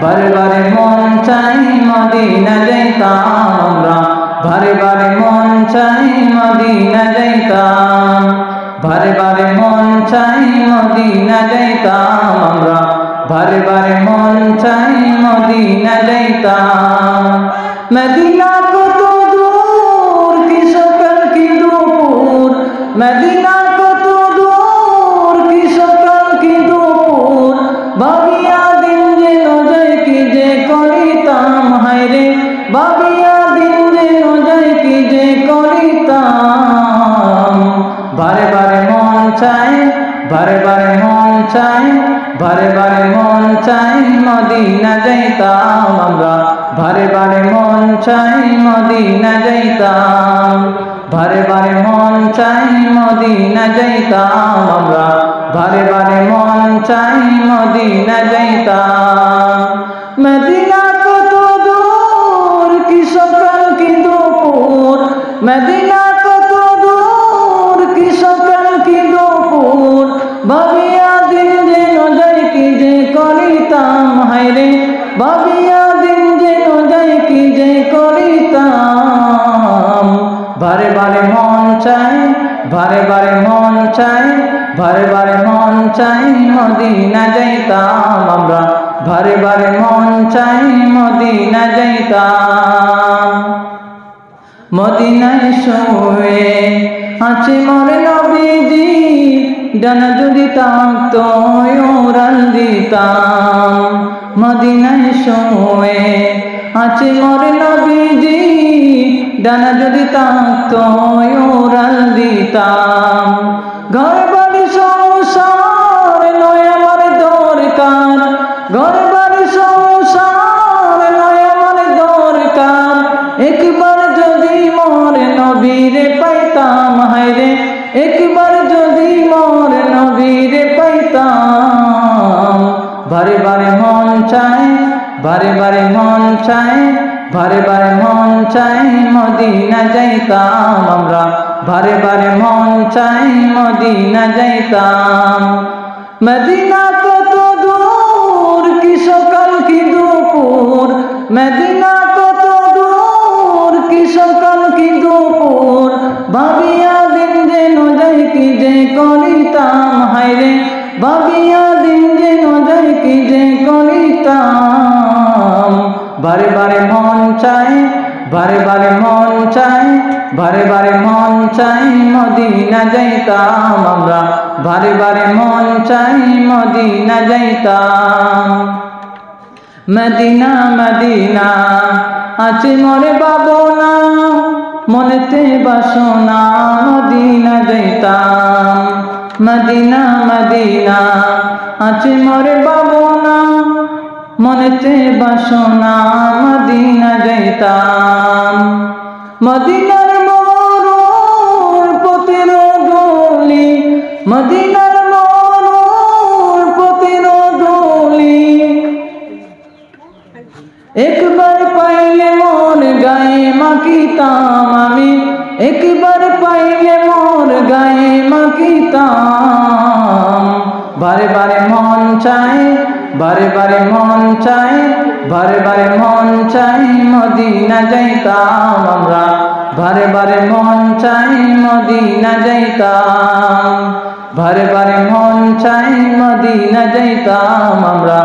বারে বারে মন চাই মদিনা যাইতাম আমরা, বারে বারে মন চাই মদিনা যাইতাম, বারে বারে মন চাই মদিনা যাইতাম আমরা, বারে বারে মন চাই মদিনা যাইতাম। মদিনা কত দূর কি সকাল কি দুপুর, মদিনা কত দূর কি সকাল কি দুপুর, ভাবিয়া দিন যেন যায় কি যে করিতাম, হায়রে ভাবিয়া দিন যেন যায় কি যে করিতাম। বারে বারে মন চাই, বারে বারে মন চাই, বারে বারে মন চাই মদিনা যাইতাম আমরা, বারে বারে মন চাই মদিনা যাইতাম, বারে বারে মন চাই মদিনা যাইতাম আমরা, বারে বারে মন চাই মদিনা যাইতাম। মদিনা কত দূর কি সকাল কি দুপুর, মদিনা কত দূর কি সকাল কি দুপুর, ভাবিয়া দিন যেন যায় কি যে করিতাম, হায়রে ভাবিয়া দিন যেন যায় কি যে করিতাম। বারে বারে মন চাই, বারে বারে মন চাই, বারে বারে মন চাই মদিনা যাইতাম আমরা, বারে বারে মন চাই মদিনা যাইতাম। মদিনায় শুয়ে আছে মোর নবীজি, ডানা যদি থাকতো উড়াল দিতাম। মদিনায় শুয়ে আছে মোর নবীজি, ডানা যদি থাকতো উড়াল দিতাম। ঘর বাড়ি সংসার নয় আমার দরকার, ঘর বাড়ি সংসার নয় আমার দরকার, একবার যদি মোর নবীরে পাইতাম, হায়রে একবার যদি মোর নবীরে পাইতাম। বারে বারে মন চাই, বারে বারে মন চাই, বারে বারে মন চাই মদিনা যাইতাম আমরা, বারে বারে মন চাই মদিনা যাইতাম। মদিনা কত দূর কি সকাল কি দুপুর, মদিনা কত দূর কি সকাল কি দুপুর, ভাবিয়া দিন যেন যায় কি যে করিতাম, হায়রে ভাবিয়া দিন যেন যায় কি যে করিতাম। বারে বারে মন চাই, বারে বারে মন চাই, বারে বারে মন চাই মদিনা যাইতাম আমরা, বারে বারে মন চাই মদিনা যাইতাম। মদিনা মদিনা আছে মোরে বাবনা, মনেতে বাসনা মদিনা যাইতাম। মদিনা মদিনা আছে মোরে বাবনা, মনেতে বাসনা মদিনা যাইতাম। মদিনার মরুর পথের ধুলি, মদিনার মরুর পথের ধুলি, একবার পাইলে মোর গায়ে মাখিতাম আমি, একবার পাইলে মোর গায়ে মাখিতাম। বারে বারে মন চাই, বারে বারে মন চাই, বারে বারে মন চাই মদিনা যাইতাম আমরা, বারে বারে মন চাই মদিনা যাইতাম, বারে বারে মন চাই মদিনা যাইতাম আমরা।